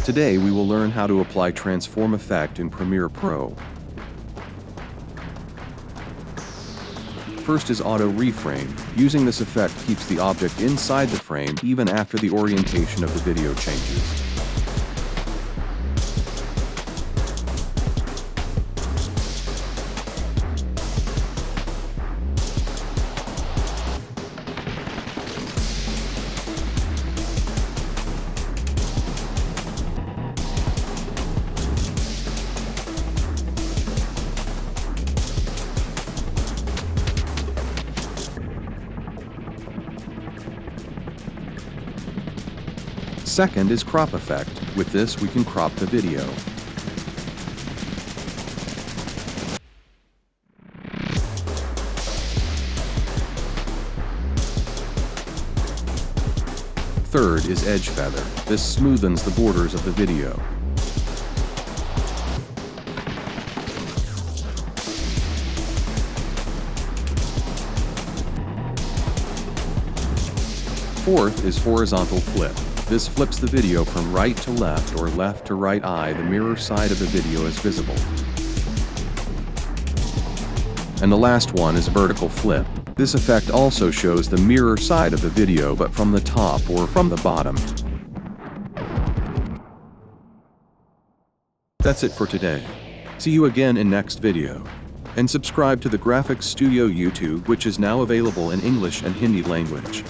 Today we will learn how to apply transform effect in Premiere Pro. First is auto reframe. Using this effect keeps the object inside the frame even after the orientation of the video changes. Second is crop effect. With this, we can crop the video. Third is edge feather. This smoothens the borders of the video. Fourth is horizontal flip. This flips the video from right to left or left to right eye. The mirror side of the video is visible. And the last one is vertical flip. This effect also shows the mirror side of the video but from the top or from the bottom. That's it for today. See you again in next video. And subscribe to the Graphics Studio YouTube, which is now available in English and Hindi language.